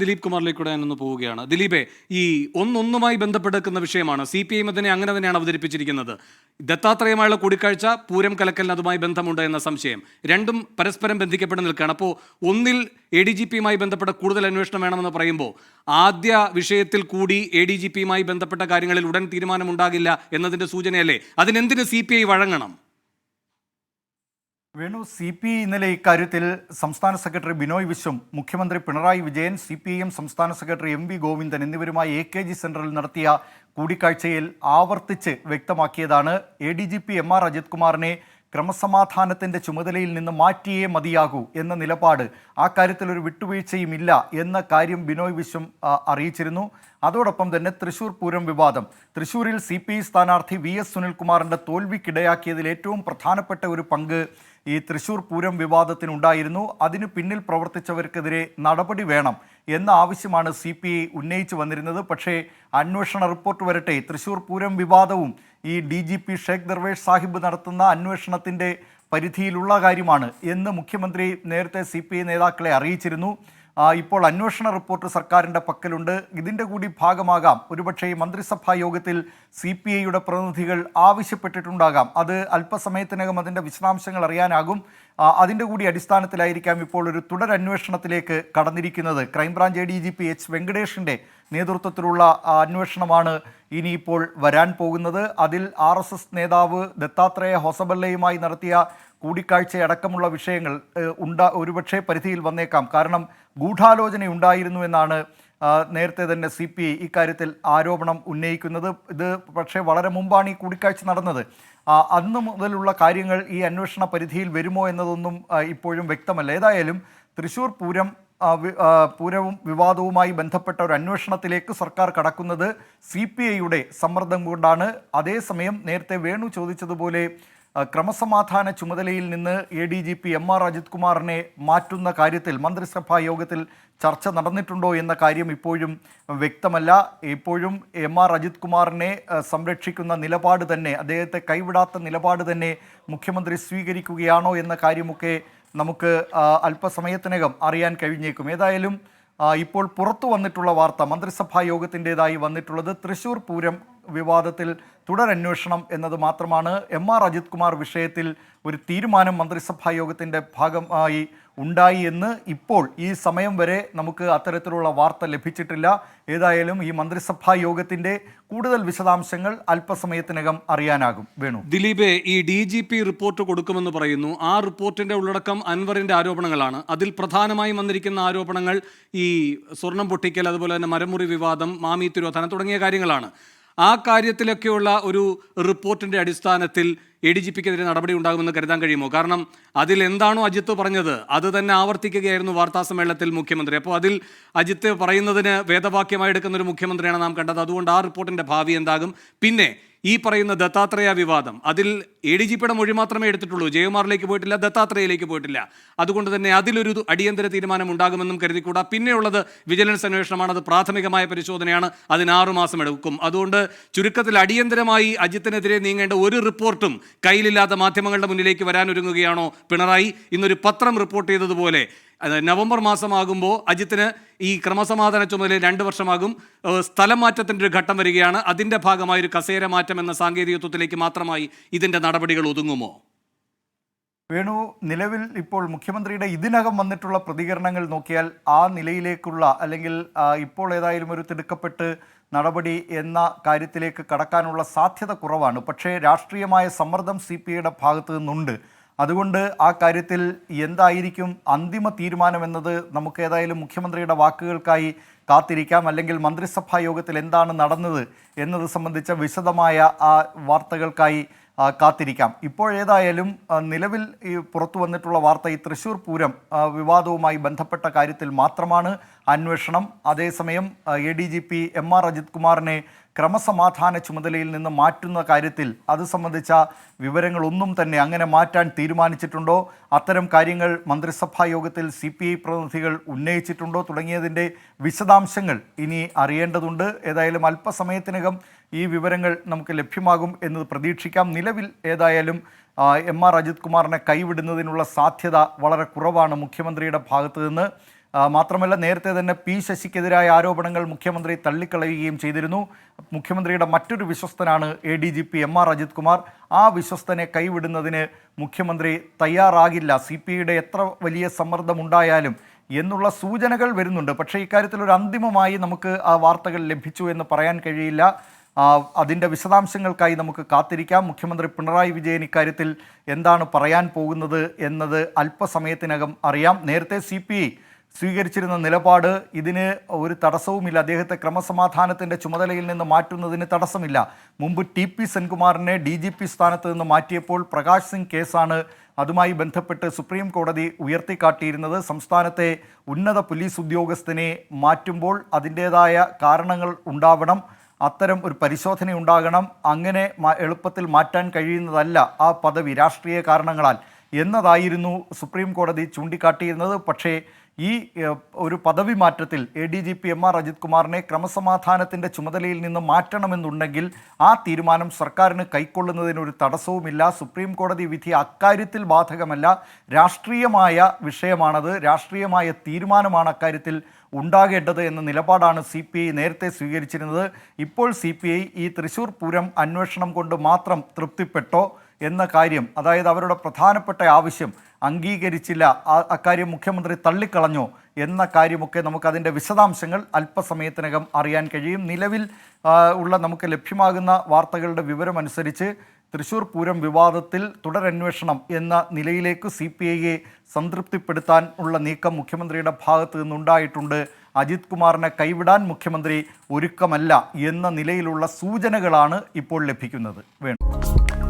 ദിലീപ് കുമാറിലേക്കൂടെ ഞാനൊന്ന് പോവുകയാണ്. ദിലീപേ, ഈ ഒന്നൊന്നുമായി ബന്ധപ്പെടുന്ന വിഷയമാണ്. CPIM അതിനെ അങ്ങനെ തന്നെയാണ് അവതരിപ്പിച്ചിരിക്കുന്നത്. ദത്താത്രേയമായുള്ള കൂടിക്കാഴ്ച, പൂരം കലക്കലിന് അതുമായി ബന്ധമുണ്ട് എന്ന സംശയം. രണ്ടും പരസ്പരം ബന്ധിക്കപ്പെട്ട് നിൽക്കുകയാണ്. അപ്പോൾ ഒന്നിൽ ADGPയുമായി ബന്ധപ്പെട്ട കൂടുതൽ അന്വേഷണം വേണമെന്ന് പറയുമ്പോൾ ആദ്യ വിഷയത്തിൽ കൂടി ADGPയുമായി ബന്ധപ്പെട്ട കാര്യങ്ങളിൽ ഉടൻ തീരുമാനമുണ്ടാകില്ല എന്നതിൻ്റെ സൂചനയല്ലേ? അതിനെന്തിന് CPI വഴങ്ങണം? വേണു, CPI ഇന്നലെ ഇക്കാര്യത്തിൽ സംസ്ഥാന സെക്രട്ടറി ബിനോയ് വിശ്വം, മുഖ്യമന്ത്രി പിണറായി വിജയൻ, CPIM സംസ്ഥാന സെക്രട്ടറി MV ഗോവിന്ദൻ എന്നിവരുമായി AKG സെന്ററിൽ നടത്തിയ കൂടിക്കാഴ്ചയിൽ ആവർത്തിച്ച് വ്യക്തമാക്കിയതാണ് ADGP MR അജിത് കുമാറിനെ ക്രമസമാധാനത്തിൻ്റെ ചുമതലയിൽ നിന്ന് മാറ്റിയേ മതിയാകൂ എന്ന നിലപാട്. ആ കാര്യത്തിൽ ഒരു വിട്ടുവീഴ്ചയും ഇല്ല എന്ന കാര്യം ബിനോയ് വിശ്വം അറിയിച്ചിരുന്നു. അതോടൊപ്പം തന്നെ തൃശൂർ പൂരം വിവാദം, തൃശൂരിൽ CPI സ്ഥാനാർത്ഥി VS സുനിൽകുമാറിൻ്റെ തോൽവിക്കിടയാക്കിയതിൽ ഏറ്റവും പ്രധാനപ്പെട്ട ഒരു പങ്ക് ഈ തൃശൂർ പൂരം വിവാദത്തിനുണ്ടായിരുന്നു. അതിന് പിന്നിൽ പ്രവർത്തിച്ചവർക്കെതിരെ നടപടി വേണം എന്ന ആവശ്യമാണ് CPI ഉന്നയിച്ചു വന്നിരുന്നത്. പക്ഷേ അന്വേഷണ റിപ്പോർട്ട് വരട്ടെ. തൃശൂർ പൂരം വിവാദവും ഈ DGP ഷേഖ് ദർവേഷ് സാഹിബ് നടത്തുന്ന അന്വേഷണത്തിൻ്റെ പരിധിയിലുള്ള കാര്യമാണ് എന്ന് മുഖ്യമന്ത്രി നേരത്തെ CPI നേതാക്കളെ അറിയിച്ചിരുന്നു. ഇപ്പോൾ അന്വേഷണ റിപ്പോർട്ട് സർക്കാരിൻ്റെ പക്കലുണ്ട്. ഇതിൻ്റെ കൂടി ഭാഗമാകാം ഒരുപക്ഷെ മന്ത്രിസഭാ യോഗത്തിൽ CPIയുടെ പ്രതിനിധികൾ ആവശ്യപ്പെട്ടിട്ടുണ്ടാകാം. അത് അല്പസമയത്തിനകം അതിൻ്റെ വിശദാംശങ്ങൾ അറിയാനാകും. അതിൻ്റെ കൂടി അടിസ്ഥാനത്തിലായിരിക്കാം ഇപ്പോൾ ഒരു തുടരന്വേഷണത്തിലേക്ക് കടന്നിരിക്കുന്നത്. ക്രൈംബ്രാഞ്ച് ADGP H വെങ്കടേഷിൻ്റെ നേതൃത്വത്തിലുള്ള അന്വേഷണമാണ് ഇനിയിപ്പോൾ വരാൻ പോകുന്നത്. അതിൽ RSS നേതാവ് ദത്താത്രേയ ഹൊസബല്ലയുമായി നടത്തിയ കൂടിക്കാഴ്ചയടക്കമുള്ള വിഷയങ്ങൾ ഒരുപക്ഷെ പരിധിയിൽ വന്നേക്കാം. കാരണം ഗൂഢാലോചനയുണ്ടായിരുന്നു എന്നാണ് നേരത്തെ തന്നെ CPI ഇക്കാര്യത്തിൽ ആരോപണം ഉന്നയിക്കുന്നത്. ഇത് പക്ഷേ വളരെ മുമ്പാണ് ഈ കൂടിക്കാഴ്ച നടന്നത്. അന്ന് മുതലുള്ള കാര്യങ്ങൾ ഈ അന്വേഷണ പരിധിയിൽ വരുമോ എന്നതൊന്നും ഇപ്പോഴും വ്യക്തമല്ല. ഏതായാലും തൃശ്ശൂർ പൂരവും വിവാദവുമായി ബന്ധപ്പെട്ട ഒരു അന്വേഷണത്തിലേക്ക് സർക്കാർ കടക്കുന്നത് CPIയുടെ സമ്മർദ്ദം കൊണ്ടാണ്. അതേസമയം നേരത്തെ വേണു ചോദിച്ചതുപോലെ ക്രമസമാധാന ചുമതലയിൽ നിന്ന് ADGP MR അജിത് കുമാറിനെ മാറ്റുന്ന കാര്യത്തിൽ മന്ത്രിസഭാ യോഗത്തിൽ ചർച്ച നടന്നിട്ടുണ്ടോ എന്ന കാര്യം ഇപ്പോഴും വ്യക്തമല്ല. ഇപ്പോഴും MR അജിത് കുമാറിനെ സംരക്ഷിക്കുന്ന നിലപാട് തന്നെ, അദ്ദേഹത്തെ കൈവിടാത്ത നിലപാട് തന്നെ മുഖ്യമന്ത്രി സ്വീകരിക്കുകയാണോ എന്ന കാര്യമൊക്കെ നമുക്ക് അല്പസമയത്തിനകം അറിയാൻ കഴിഞ്ഞേക്കും. ഏതായാലും ഇപ്പോൾ പുറത്തു വന്നിട്ടുള്ള വാർത്ത, മന്ത്രിസഭാ യോഗത്തിൻ്റെതായി വന്നിട്ടുള്ളത് തൃശ്ശൂർ പൂരം വിവാദത്തിൽ തുടരന്വേഷണം എന്നത് മാത്രമാണ്. MR അജിത് കുമാർ വിഷയത്തിൽ ഒരു തീരുമാനം മന്ത്രിസഭാ യോഗത്തിൻ്റെ ഭാഗമായി ഉണ്ടായി എന്ന് ഇപ്പോൾ ഈ സമയം വരെ നമുക്ക് അത്തരത്തിലുള്ള വാർത്ത ലഭിച്ചിട്ടില്ല. ഏതായാലും ഈ മന്ത്രിസഭാ യോഗത്തിൻ്റെ കൂടുതൽ വിശദാംശങ്ങൾ അല്പസമയത്തിനകം അറിയാനാകും. വേണു, ദിലീപേ, ഈ DGP റിപ്പോർട്ട് കൊടുക്കുമെന്ന് പറയുന്നു. ആ റിപ്പോർട്ടിൻ്റെ ഉള്ളടക്കം അൻവറിൻ്റെ ആരോപണങ്ങളാണ്. അതിൽ പ്രധാനമായും വന്നിരിക്കുന്ന ആരോപണങ്ങൾ ഈ സ്വർണം പൊട്ടിക്കൽ, അതുപോലെ തന്നെ മരമുറി വിവാദം, മാമി തിരോധാനം തുടങ്ങിയ കാര്യങ്ങളാണ്. ആ കാര്യത്തിലൊക്കെയുള്ള ഒരു റിപ്പോർട്ടിൻ്റെ അടിസ്ഥാനത്തിൽ ADGPക്കെതിരെ നടപടി ഉണ്ടാകുമെന്ന് കരുതാൻ കഴിയുമോ? കാരണം അതിൽ എന്താണോ അജിത്ത് പറഞ്ഞത് അത് തന്നെ ആവർത്തിക്കുകയായിരുന്നു വാർത്താസമ്മേളനത്തിൽ മുഖ്യമന്ത്രി. അപ്പോൾ അതിൽ അജിത്ത് പറയുന്നതിന് വേദവാക്യമായി എടുക്കുന്ന ഒരു മുഖ്യമന്ത്രിയാണ് നാം കണ്ടത്. അതുകൊണ്ട് ആ റിപ്പോർട്ടിൻ്റെ ഭാവി എന്താകും? പിന്നെ ഈ പറയുന്ന ദത്താത്രേയ വിവാദം, അതിൽ ADGPയുടെ മൊഴി മാത്രമേ എടുത്തിട്ടുള്ളൂ. ജയകുമാറിലേക്ക് പോയിട്ടില്ല, ദത്താത്രേയയിലേക്ക് പോയിട്ടില്ല. അതുകൊണ്ട് തന്നെ അതിലൊരു അടിയന്തര തീരുമാനം ഉണ്ടാകുമെന്നും കരുതിക്കൂടാ. പിന്നെയുള്ളത് വിജിലൻസ് അന്വേഷണമാണ്. അത് പ്രാഥമികമായ പരിശോധനയാണ്. അതിന് 6 മാസം എടുക്കും. അതുകൊണ്ട് ചുരുക്കത്തിൽ അടിയന്തരമായി അജിത്തിനെതിരെ നീങ്ങേണ്ട ഒരു റിപ്പോർട്ടും കയ്യിലില്ലാത്ത മാധ്യമങ്ങളുടെ മുന്നിലേക്ക് വരാനൊരുങ്ങുകയാണോ പിണറായി? ഇന്നൊരു പത്രം റിപ്പോർട്ട് ചെയ്തതുപോലെ നവംബർ മാസമാകുമ്പോൾ അജിത്തിന് ഈ ക്രമസമാധാന ചുമതല 2 വർഷമാകും. സ്ഥലം മാറ്റത്തിൻ്റെ ഒരു ഘട്ടം വരികയാണ്. അതിൻ്റെ ഭാഗമായി ഒരു കസേര മാറ്റം എന്ന സാങ്കേതികത്വത്തിലേക്ക് മാത്രമായി ഇതിൻ്റെ നടപടികൾ ഒതുങ്ങുമോ? വേണു, നിലവിൽ ഇപ്പോൾ മുഖ്യമന്ത്രിയുടെ ഇതിനകം വന്നിട്ടുള്ള പ്രതികരണങ്ങൾ നോക്കിയാൽ ആ നിലയിലേക്കുള്ള, അല്ലെങ്കിൽ ഇപ്പോൾ ഏതായാലും ഒരു തിടുക്കപ്പെട്ട് നടപടി എന്ന കാര്യത്തിലേക്ക് കടക്കാനുള്ള സാധ്യത കുറവാണ്. പക്ഷേ രാഷ്ട്രീയമായ സമ്മർദ്ദം CPIയുടെ ഭാഗത്തു നിന്നുണ്ട്. അതുകൊണ്ട് ആ കാര്യത്തിൽ എന്തായിരിക്കും അന്തിമ തീരുമാനമെന്നത് നമുക്ക് ഏതായാലും മുഖ്യമന്ത്രിയുടെ വാക്കുകൾക്കായി കാത്തിരിക്കാം. അല്ലെങ്കിൽ മന്ത്രിസഭാ യോഗത്തിൽ എന്താണ് നടന്നത് എന്നത് സംബന്ധിച്ച വിശദമായ ആ വാർത്തകൾക്കായി കാത്തിരിക്കാം. ഇപ്പോഴേതായാലും നിലവിൽ ഈ പുറത്തു വന്നിട്ടുള്ള വാർത്ത ഈ തൃശ്ശൂർ പൂരം വിവാദവുമായി ബന്ധപ്പെട്ട കാര്യത്തിൽ മാത്രമാണ് അന്വേഷണം. അതേസമയം ADGP MR അജിത് കുമാറിനെ ക്രമസമാധാന ചുമതലയിൽ നിന്ന് മാറ്റുന്ന കാര്യത്തിൽ അത് സംബന്ധിച്ച വിവരങ്ങളൊന്നും തന്നെ അങ്ങനെ മാറ്റാൻ തീരുമാനിച്ചിട്ടുണ്ടോ, അത്തരം കാര്യങ്ങൾ മന്ത്രിസഭാ യോഗത്തിൽ CPI പ്രതിനിധികൾ ഉന്നയിച്ചിട്ടുണ്ടോ തുടങ്ങിയതിൻ്റെ വിശദാംശങ്ങൾ ഇനി അറിയേണ്ടതുണ്ട്. ഏതായാലും അല്പസമയത്തിനകം ഈ വിവരങ്ങൾ നമുക്ക് ലഭ്യമാകും എന്ന് പ്രതീക്ഷിക്കാം. നിലവിൽ ഏതായാലും MR അജിത് കുമാറിനെ കൈവിടുന്നതിനുള്ള സാധ്യത വളരെ കുറവാണ് മുഖ്യമന്ത്രിയുടെ ഭാഗത്തു നിന്ന്. മാത്രമല്ല നേരത്തെ തന്നെ പി ശശിക്കെതിരായ ആരോപണങ്ങൾ മുഖ്യമന്ത്രി തള്ളിക്കളയുകയും ചെയ്തിരുന്നു. മുഖ്യമന്ത്രിയുടെ മറ്റൊരു വിശ്വസ്തനാണ് ADGP MR അജിത് കുമാർ. ആ വിശ്വസ്തനെ കൈവിടുന്നതിന് മുഖ്യമന്ത്രി തയ്യാറാകില്ല, CPIയുടെ എത്ര വലിയ സമ്മർദ്ദമുണ്ടായാലും എന്നുള്ള സൂചനകൾ വരുന്നുണ്ട്. പക്ഷേ ഇക്കാര്യത്തിൽ ഒരു അന്തിമമായി നമുക്ക് ആ വാർത്തകൾ ലഭിച്ചു എന്ന് പറയാൻ കഴിയില്ല. അതിൻ്റെ വിശദാംശങ്ങൾക്കായി നമുക്ക് കാത്തിരിക്കാം. മുഖ്യമന്ത്രി പിണറായി വിജയൻ ഇക്കാര്യത്തിൽ എന്താണ് പറയാൻ പോകുന്നത് എന്നത് അല്പസമയത്തിനകം അറിയാം. നേരത്തെ CPI സ്വീകരിച്ചിരുന്ന നിലപാട് ഇതിന് ഒരു തടസ്സവുമില്ല, അദ്ദേഹത്തെ ക്രമസമാധാനത്തിൻ്റെ ചുമതലയിൽ നിന്ന് മാറ്റുന്നതിന് തടസ്സമില്ല. മുമ്പ് TP സെൻകുമാറിനെ DGP സ്ഥാനത്ത് നിന്ന് മാറ്റിയപ്പോൾ പ്രകാശ് സിംഗ് കേസാണ് അതുമായി ബന്ധപ്പെട്ട് സുപ്രീം കോടതി ഉയർത്തിക്കാട്ടിയിരുന്നത്. സംസ്ഥാനത്തെ ഉന്നത പോലീസ് ഉദ്യോഗസ്ഥനെ മാറ്റുമ്പോൾ അതിൻ്റേതായ കാരണങ്ങൾ ഉണ്ടാവണം, അത്തരം ഒരു പരിശോധന ഉണ്ടാകണം. അങ്ങനെ എളുപ്പത്തിൽ മാറ്റാൻ കഴിയുന്നതല്ല ആ പദവി രാഷ്ട്രീയ കാരണങ്ങളാൽ എന്നതായിരുന്നു സുപ്രീം കോടതി ചൂണ്ടിക്കാട്ടിയിരുന്നത്. പക്ഷേ ഈ ഒരു പദവി മാറ്റത്തിൽ ADGP MR അജിത് കുമാറിനെ ക്രമസമാധാനത്തിൻ്റെ ചുമതലയിൽ നിന്ന് മാറ്റണമെന്നുണ്ടെങ്കിൽ ആ തീരുമാനം സർക്കാരിന് കൈക്കൊള്ളുന്നതിനൊരു തടസ്സവുമില്ല. സുപ്രീം കോടതി വിധി അക്കാര്യത്തിൽ ബാധകമല്ല, രാഷ്ട്രീയമായ വിഷയമാണത്, രാഷ്ട്രീയമായ തീരുമാനമാണ് അക്കാര്യത്തിൽ ഉണ്ടാകേണ്ടത് എന്ന നിലപാടാണ് CPI നേരത്തെ സ്വീകരിച്ചിരുന്നത്. ഇപ്പോൾ CPI ഈ തൃശ്ശൂർ പൂരം അന്വേഷണം കൊണ്ട് മാത്രം തൃപ്തിപ്പെട്ടോ എന്ന കാര്യം, അതായത് അവരുടെ പ്രധാനപ്പെട്ട ആവശ്യം അംഗീകരിച്ചില്ല, അക്കാര്യം മുഖ്യമന്ത്രി തള്ളിക്കളഞ്ഞോ എന്ന കാര്യമൊക്കെ നമുക്കതിൻ്റെ വിശദാംശങ്ങൾ അല്പസമയത്തിനകം അറിയാൻ കഴിയും. നിലവിൽ ഉള്ള നമുക്ക് ലഭ്യമാകുന്ന വാർത്തകളുടെ വിവരമനുസരിച്ച് തൃശ്ശൂർ പൂരം വിവാദത്തിൽ തുടരന്വേഷണം എന്ന നിലയിലേക്ക് CPIയെ സംതൃപ്തിപ്പെടുത്താൻ ഉള്ള നീക്കം മുഖ്യമന്ത്രിയുടെ ഭാഗത്തു നിന്നുണ്ടായിട്ടുണ്ട്. അജിത് കുമാറിനെ കൈവിടാൻ മുഖ്യമന്ത്രി ഒരുക്കമല്ല എന്ന നിലയിലുള്ള സൂചനകളാണ് ഇപ്പോൾ ലഭിക്കുന്നത്. വേണം.